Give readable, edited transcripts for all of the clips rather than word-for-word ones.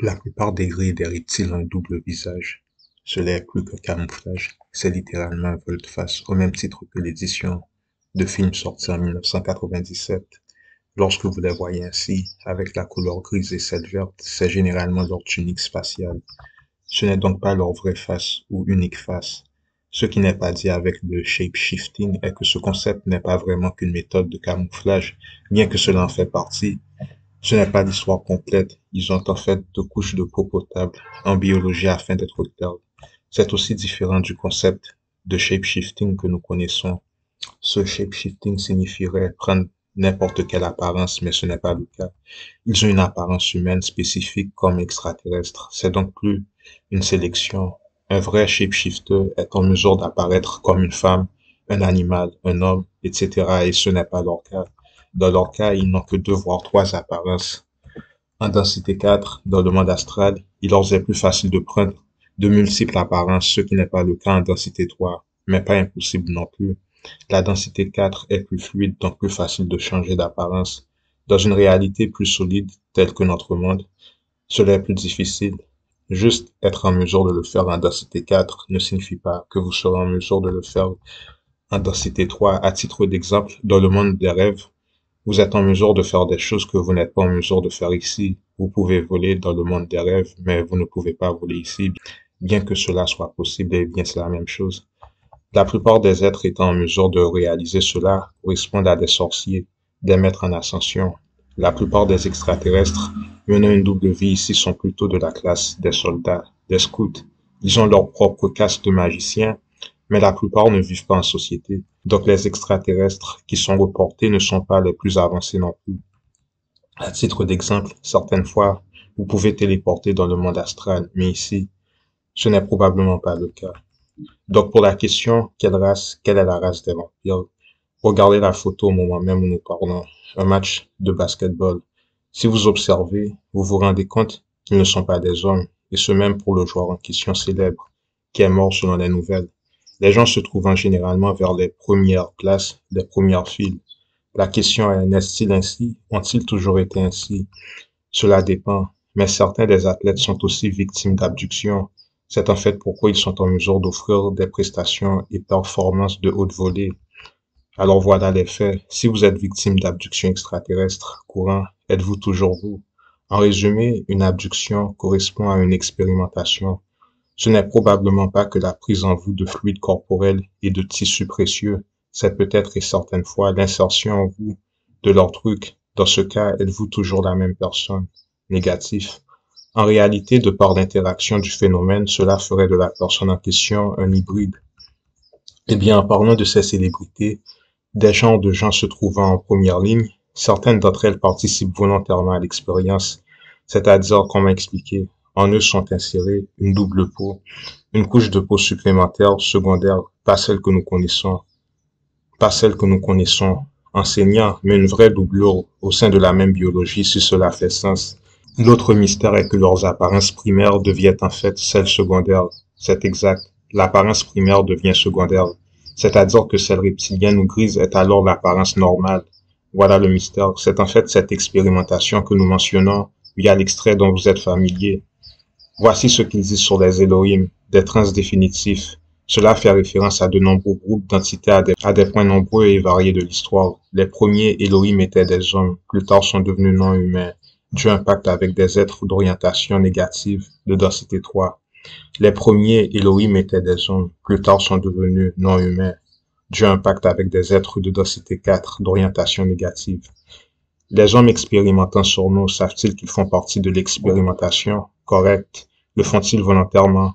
La plupart des grilles des reptiles ont un double visage. Cela est plus que camouflage, c'est littéralement un volte-face, au même titre que l'édition de films sortis en 1997. Lorsque vous les voyez ainsi, avec la couleur grise et celle verte, c'est généralement leur tunique spatiale. Ce n'est donc pas leur vraie face ou unique face. Ce qui n'est pas dit avec le shape-shifting est que ce concept n'est pas vraiment qu'une méthode de camouflage, bien que cela en fait partie. Ce n'est pas l'histoire complète, ils ont en fait deux couches de peau potable en biologie afin d'être clairs. C'est aussi différent du concept de shape-shifting que nous connaissons. Ce shape-shifting signifierait prendre n'importe quelle apparence, mais ce n'est pas le cas. Ils ont une apparence humaine spécifique comme extraterrestre. C'est donc plus une sélection. Un vrai shapeshifter est en mesure d'apparaître comme une femme, un animal, un homme, etc. Et ce n'est pas leur cas. Dans leur cas, ils n'ont que deux voire trois apparences. En densité 4, dans le monde astral, il leur est plus facile de prendre de multiples apparences, ce qui n'est pas le cas en densité 3, mais pas impossible non plus. La densité 4 est plus fluide, donc plus facile de changer d'apparence. Dans une réalité plus solide, telle que notre monde, cela est plus difficile. Juste être en mesure de le faire en densité 4 ne signifie pas que vous serez en mesure de le faire en densité 3. À titre d'exemple, dans le monde des rêves, vous êtes en mesure de faire des choses que vous n'êtes pas en mesure de faire ici. Vous pouvez voler dans le monde des rêves, mais vous ne pouvez pas voler ici, bien que cela soit possible et bien c'est la même chose. La plupart des êtres étant en mesure de réaliser cela correspondent à des sorciers, des maîtres en ascension. La plupart des extraterrestres menant une double vie ici sont plutôt de la classe des soldats, des scouts. Ils ont leur propre caste de magiciens, mais la plupart ne vivent pas en société. Donc les extraterrestres qui sont reportés ne sont pas les plus avancés non plus. À titre d'exemple, certaines fois, vous pouvez téléporter dans le monde astral, mais ici, ce n'est probablement pas le cas. Donc pour la question, quelle est la race des vampires? Regardez la photo au moment même où nous parlons. Un match de basketball. Si vous observez, vous vous rendez compte qu'ils ne sont pas des hommes, et ce même pour le joueur en question célèbre, qui est mort selon les nouvelles. Les gens se trouvant généralement vers les premières places, les premières files. La question est, naissent-ils ainsi? Ont-ils toujours été ainsi? Cela dépend, mais certains des athlètes sont aussi victimes d'abduction. C'est en fait pourquoi ils sont en mesure d'offrir des prestations et performances de haute volée. Alors voilà les faits. Si vous êtes victime d'abduction extraterrestre courant, êtes-vous toujours vous? En résumé, une abduction correspond à une expérimentation. Ce n'est probablement pas que la prise en vous de fluides corporels et de tissus précieux. C'est peut-être et certaines fois l'insertion en vous de leur truc. Dans ce cas, êtes-vous toujours la même personne? Négatif. En réalité, de par l'interaction du phénomène, cela ferait de la personne en question un hybride. Eh bien, en parlant de ces célébrités, des genres de gens se trouvant en première ligne, certaines d'entre elles participent volontairement à l'expérience, c'est-à-dire, comment expliquer, en eux sont insérés une double peau, une couche de peau supplémentaire, secondaire, pas celle que nous connaissons, enseignant, mais une vraie doublure au sein de la même biologie, si cela fait sens. L'autre mystère est que leurs apparences primaires deviennent en fait celles secondaires. C'est exact. L'apparence primaire devient secondaire. C'est-à-dire que celle reptilienne ou grise est alors l'apparence normale. Voilà le mystère. C'est en fait cette expérimentation que nous mentionnons via l'extrait dont vous êtes familier. Voici ce qu'ils disent sur les Elohim, des trans définitifs. Cela fait référence à de nombreux groupes d'entités à des points nombreux et variés de l'histoire. Les premiers Elohim étaient des hommes, plus tard sont devenus non humains, dû à un pacte avec des êtres d'orientation négative de densité 3. Les premiers Elohim étaient des hommes, plus tard sont devenus non humains, dû à un pacte avec des êtres de densité 4 d'orientation négative. Les hommes expérimentant sur nous savent-ils qu'ils font partie de l'expérimentation? Correct. Le font-ils volontairement?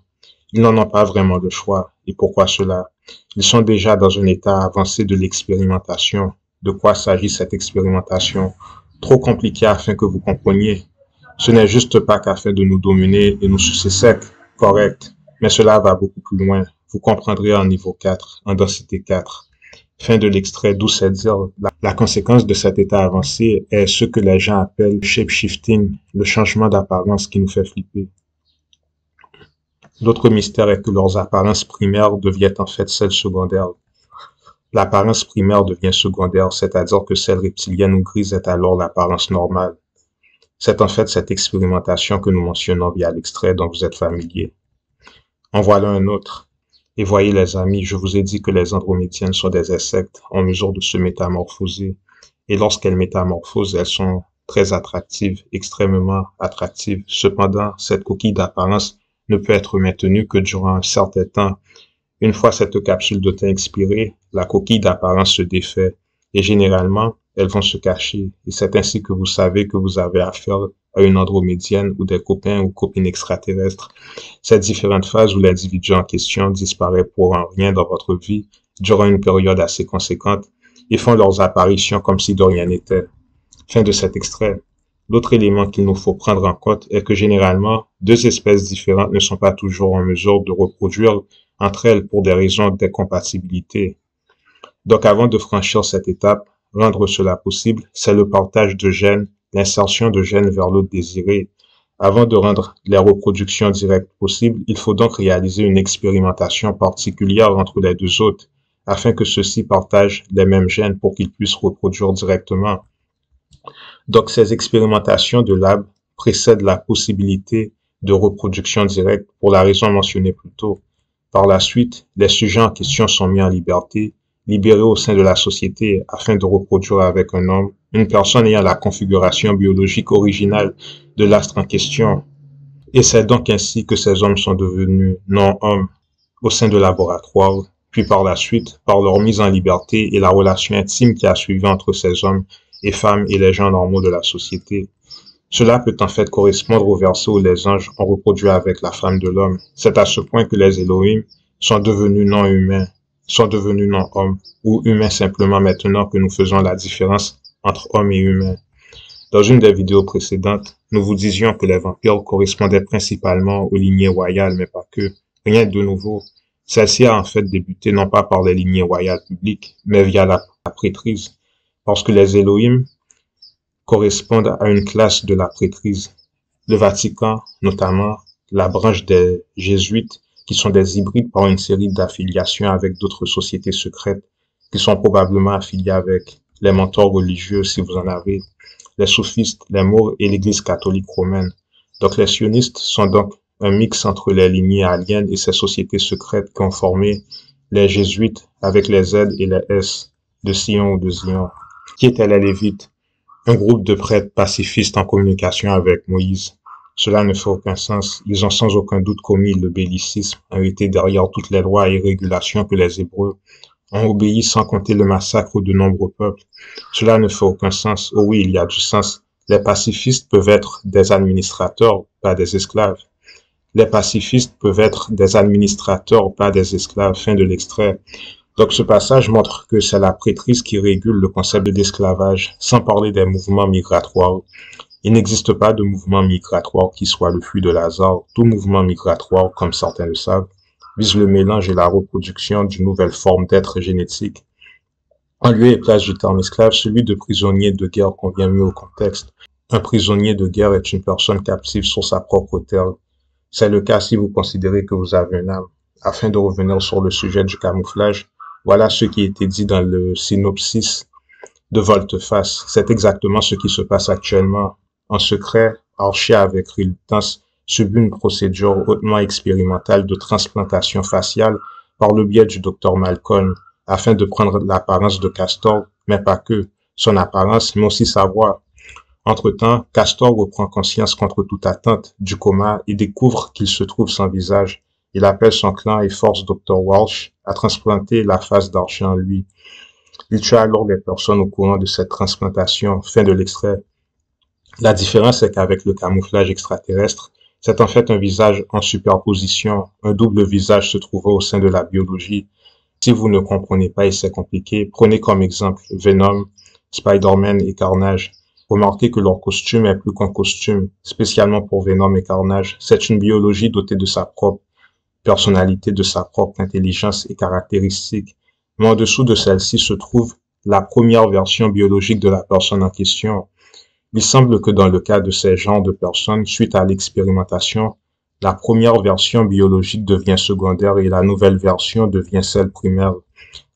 Ils n'en ont pas vraiment le choix. Et pourquoi cela? Ils sont déjà dans un état avancé de l'expérimentation. De quoi s'agit cette expérimentation? Trop compliqué afin que vous compreniez. Ce n'est juste pas qu'afin de nous dominer et nous sucer sec. Correct. Mais cela va beaucoup plus loin. Vous comprendrez en niveau 4, en densité 4. Fin de l'extrait, d'où c'est dire la conséquence de cet état avancé est ce que les gens appellent shape-shifting, le changement d'apparence qui nous fait flipper. L'autre mystère est que leurs apparences primaires deviennent en fait celles secondaires. L'apparence primaire devient secondaire, c'est-à-dire que celle reptilienne ou grise est alors l'apparence normale. C'est en fait cette expérimentation que nous mentionnons via l'extrait dont vous êtes familier. En voilà un autre. Et voyez les amis, je vous ai dit que les andromédiennes sont des insectes en mesure de se métamorphoser. Et lorsqu'elles métamorphosent, elles sont très attractives, extrêmement attractives. Cependant, cette coquille d'apparence ne peut être maintenue que durant un certain temps. Une fois cette capsule de teint expirée, la coquille d'apparence se défait et généralement, elles vont se cacher. Et c'est ainsi que vous savez que vous avez affaire à une andromédienne ou des copains ou copines extraterrestres. Ces différentes phases où l'individu en question disparaît pour un rien dans votre vie durant une période assez conséquente et font leurs apparitions comme si de rien n'était. Fin de cet extrait. L'autre élément qu'il nous faut prendre en compte est que généralement, deux espèces différentes ne sont pas toujours en mesure de reproduire entre elles pour des raisons d'incompatibilité. Donc avant de franchir cette étape, rendre cela possible, c'est le partage de gènes, l'insertion de gènes vers l'autre désiré. Avant de rendre les reproductions directes possibles, il faut donc réaliser une expérimentation particulière entre les deux hôtes, afin que ceux-ci partagent les mêmes gènes pour qu'ils puissent reproduire directement. Donc ces expérimentations de lab précèdent la possibilité de reproduction directe pour la raison mentionnée plus tôt. Par la suite, les sujets en question sont mis en liberté, libérés au sein de la société afin de reproduire avec un homme, une personne ayant la configuration biologique originale de l'astre en question. Et c'est donc ainsi que ces hommes sont devenus non-hommes au sein de laboratoires, puis par la suite, par leur mise en liberté et la relation intime qui a suivi entre ces hommes et femmes et les gens normaux de la société. Cela peut en fait correspondre au verset où les anges ont reproduit avec la femme de l'homme. C'est à ce point que les Elohim sont devenus non-humains, sont devenus non-hommes, ou humains simplement maintenant que nous faisons la différence entre hommes et humains. Dans une des vidéos précédentes, nous vous disions que les vampires correspondaient principalement aux lignées royales, mais pas que. Rien de nouveau. Celle-ci a en fait débuté non pas par les lignées royales publiques, mais via la prêtrise, parce que les Elohim correspondent à une classe de la prêtrise. Le Vatican, notamment, la branche des Jésuites, qui sont des hybrides par une série d'affiliations avec d'autres sociétés secrètes, qui sont probablement affiliées avec les mentors religieux, si vous en avez, les soufistes, les Maures et l'Église catholique romaine. Donc les sionistes sont donc un mix entre les lignées aliens et ces sociétés secrètes qui ont formé les Jésuites avec les Z et les S de Sion ou de Zion. Qui étaient les Lévites? Un groupe de prêtres pacifistes en communication avec Moïse. Cela ne fait aucun sens. Ils ont sans aucun doute commis le bellicisme, ont été derrière toutes les lois et régulations que les Hébreux ont obéi sans compter le massacre de nombreux peuples. Cela ne fait aucun sens. Oh oui, il y a du sens. Les pacifistes peuvent être des administrateurs, pas des esclaves. Les pacifistes peuvent être des administrateurs, pas des esclaves. Fin de l'extrait. Donc ce passage montre que c'est la prêtrise qui régule le concept d'esclavage, sans parler des mouvements migratoires. Il n'existe pas de mouvement migratoire qui soit le fruit de l'hasard. Tout mouvement migratoire, comme certains le savent, vise le mélange et la reproduction d'une nouvelle forme d'être génétique. En lieu et place du terme esclave, celui de prisonnier de guerre convient mieux au contexte. Un prisonnier de guerre est une personne captive sur sa propre terre. C'est le cas si vous considérez que vous avez une âme. Afin de revenir sur le sujet du camouflage, voilà ce qui a été dit dans le synopsis de Volte-Face. C'est exactement ce qui se passe actuellement. En secret, Archie avec réluctance subit une procédure hautement expérimentale de transplantation faciale par le biais du docteur Malcolm, afin de prendre l'apparence de Castor, mais pas que, son apparence, mais aussi sa voix. Entre-temps, Castor reprend conscience contre toute attente du coma et découvre qu'il se trouve sans visage. Il appelle son clan et force Dr. Walsh à transplanter la face d'Archie en lui. Il tue alors les personnes au courant de cette transplantation. Fin de l'extrait. La différence est qu'avec le camouflage extraterrestre, c'est en fait un visage en superposition. Un double visage se trouve au sein de la biologie. Si vous ne comprenez pas et c'est compliqué, prenez comme exemple Venom, Spider-Man et Carnage. Remarquez que leur costume est plus qu'un costume, spécialement pour Venom et Carnage. C'est une biologie dotée de sa propre personnalité, de sa propre intelligence et caractéristiques. Mais en dessous de celle-ci se trouve la première version biologique de la personne en question. Il semble que dans le cas de ces genres de personnes, suite à l'expérimentation, la première version biologique devient secondaire et la nouvelle version devient celle primaire.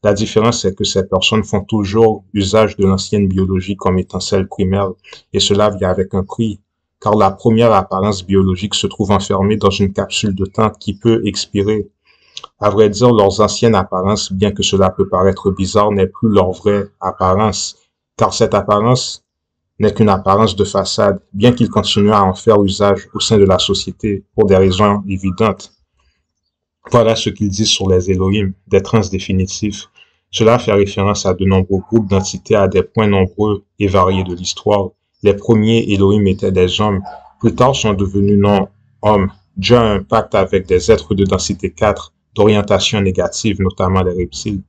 La différence est que ces personnes font toujours usage de l'ancienne biologie comme étant celle primaire, et cela vient avec un prix. car la première apparence biologique se trouve enfermée dans une capsule de temps qui peut expirer. À vrai dire, leurs anciennes apparences, bien que cela peut paraître bizarre, n'est plus leur vraie apparence, car cette apparence n'est qu'une apparence de façade, bien qu'ils continuent à en faire usage au sein de la société pour des raisons évidentes. Voilà ce qu'ils disent sur les Elohim, des trans définitifs. Cela fait référence à de nombreux groupes d'entités à des points nombreux et variés de l'histoire. Les premiers Elohim étaient des hommes, plus tard sont devenus non-hommes. Dieu a un pacte avec des êtres de densité 4, d'orientation négative, notamment les reptiles.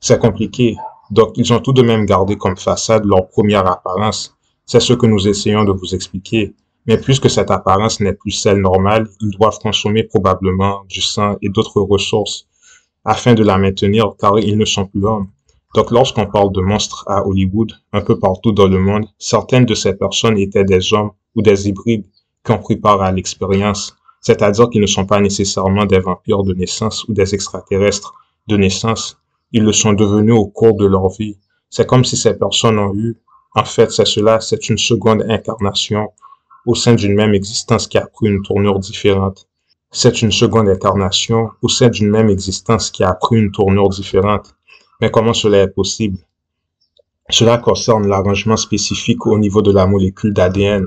C'est compliqué, donc ils ont tout de même gardé comme façade leur première apparence. C'est ce que nous essayons de vous expliquer. Mais puisque cette apparence n'est plus celle normale, ils doivent consommer probablement du sang et d'autres ressources afin de la maintenir, car ils ne sont plus hommes. Donc lorsqu'on parle de monstres à Hollywood, un peu partout dans le monde, certaines de ces personnes étaient des hommes ou des hybrides qui ont pris part à l'expérience, c'est-à-dire qu'ils ne sont pas nécessairement des vampires de naissance ou des extraterrestres de naissance. Ils le sont devenus au cours de leur vie. C'est comme si ces personnes ont eu, en fait c'est cela, c'est une seconde incarnation au sein d'une même existence qui a pris une tournure différente. C'est une seconde incarnation au sein d'une même existence qui a pris une tournure différente. Mais comment cela est possible? Cela concerne l'arrangement spécifique au niveau de la molécule d'ADN.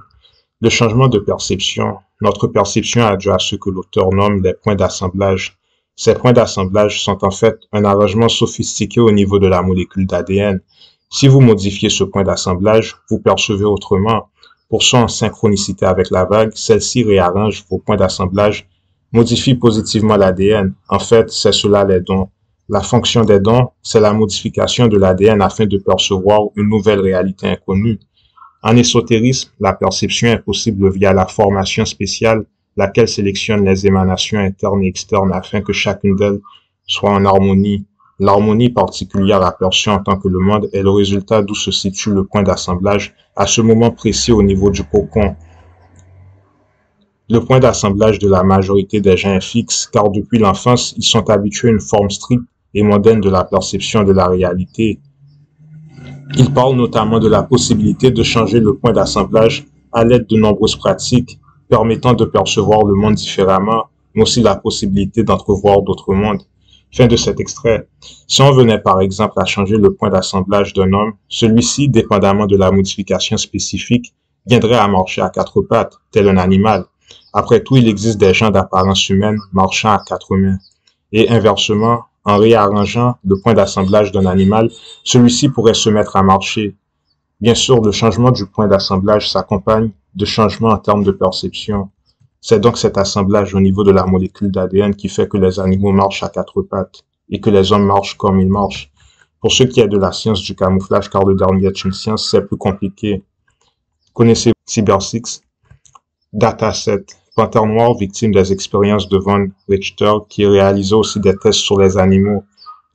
Le changement de perception. Notre perception a dû à ce que l'auteur nomme les points d'assemblage. Ces points d'assemblage sont en fait un arrangement sophistiqué au niveau de la molécule d'ADN. Si vous modifiez ce point d'assemblage, vous percevez autrement. Pour ça, en synchronicité avec la vague, celle-ci réarrange vos points d'assemblage, modifie positivement l'ADN. En fait, c'est cela les dons. La fonction des dons, c'est la modification de l'ADN afin de percevoir une nouvelle réalité inconnue. En ésotérisme, la perception est possible via la formation spéciale, laquelle sélectionne les émanations internes et externes afin que chacune d'elles soit en harmonie. L'harmonie particulière aperçue en tant que le monde est le résultat d'où se situe le point d'assemblage à ce moment précis au niveau du cocon. Le point d'assemblage de la majorité des gens est fixe, car depuis l'enfance, ils sont habitués à une forme stricte et mondaine de la perception de la réalité. Ils parlent notamment de la possibilité de changer le point d'assemblage à l'aide de nombreuses pratiques permettant de percevoir le monde différemment, mais aussi la possibilité d'entrevoir d'autres mondes. Fin de cet extrait. Si on venait par exemple à changer le point d'assemblage d'un homme, celui-ci, dépendamment de la modification spécifique, viendrait à marcher à quatre pattes, tel un animal. Après tout, il existe des gens d'apparence humaine marchant à quatre mains. Et inversement, en réarrangeant le point d'assemblage d'un animal, celui-ci pourrait se mettre à marcher. Bien sûr, le changement du point d'assemblage s'accompagne de changements en termes de perception. C'est donc cet assemblage au niveau de la molécule d'ADN qui fait que les animaux marchent à quatre pattes et que les hommes marchent comme ils marchent. Pour ce qui est de la science du camouflage, car le dernier est une science, c'est plus compliqué. Connaissez Cyber6? Dataset, panthère noire victime des expériences de von Richter qui réalisait aussi des tests sur les animaux.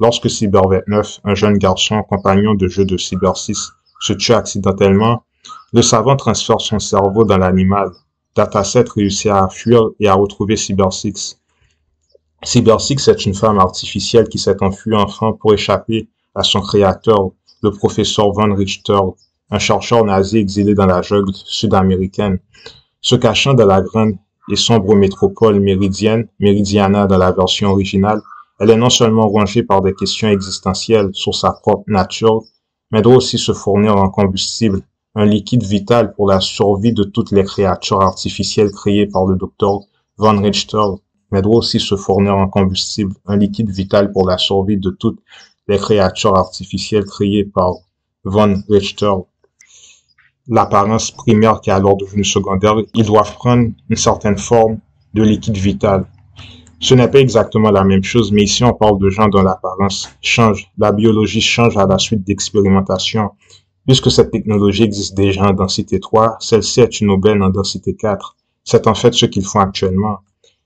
Lorsque Cyber29, un jeune garçon compagnon de jeu de Cyber6, se tue accidentellement, le savant transfère son cerveau dans l'animal. Dataset réussit à fuir et à retrouver Cyber6. Cyber6 est une femme artificielle qui s'est enfuie enfant pour échapper à son créateur, le professeur von Richter, un chercheur nazi exilé dans la jungle sud-américaine. Se cachant dans la grande et sombre métropole Meridiana dans la version originale, elle est non seulement rongée par des questions existentielles sur sa propre nature, mais doit aussi se fournir en combustible, un liquide vital pour la survie de toutes les créatures artificielles créées par le docteur von Richter, mais doit aussi se fournir en combustible, un liquide vital pour la survie de toutes les créatures artificielles créées par von Richter. L'apparence primaire qui est alors devenue secondaire, ils doivent prendre une certaine forme de liquide vital. Ce n'est pas exactement la même chose, mais ici on parle de gens dont l'apparence change. La biologie change à la suite d'expérimentations. Puisque cette technologie existe déjà en densité 3, celle-ci est une aubaine en densité 4. C'est en fait ce qu'ils font actuellement.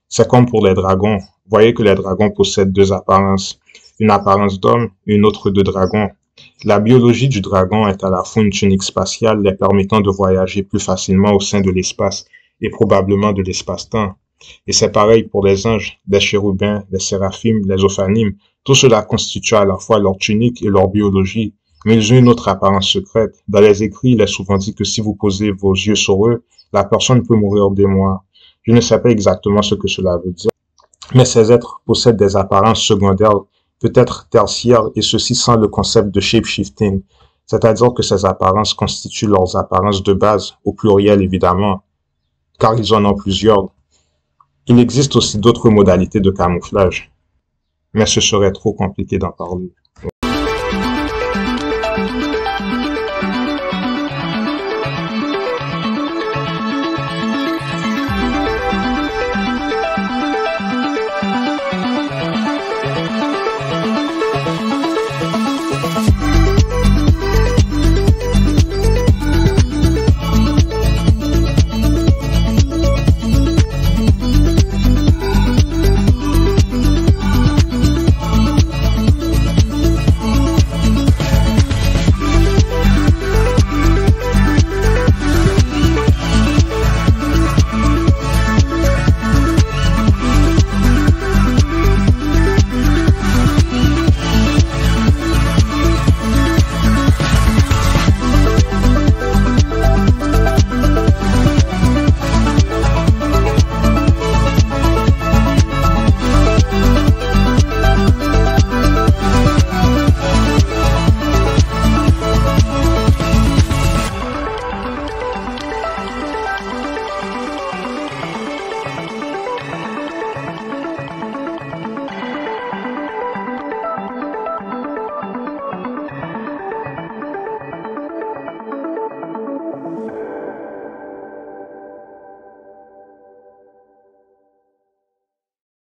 C'est comme pour les dragons. Voyez que les dragons possèdent deux apparences. Une apparence d'homme et une autre de dragon. La biologie du dragon est à la fois une tunique spatiale les permettant de voyager plus facilement au sein de l'espace et probablement de l'espace-temps. Et c'est pareil pour les anges, les chérubins, les séraphim, les ophanimes. Tout cela constitue à la fois leur tunique et leur biologie. Mais ils ont une autre apparence secrète. Dans les écrits, il est souvent dit que si vous posez vos yeux sur eux, La personne peut mourir des mois. Je ne sais pas exactement ce que cela veut dire, mais ces êtres possèdent des apparences secondaires, peut-être tertiaires, et ceci sans le concept de shape-shifting, c'est-à-dire que ces apparences constituent leurs apparences de base, au pluriel évidemment, car ils en ont plusieurs. Il existe aussi d'autres modalités de camouflage, mais ce serait trop compliqué d'en parler.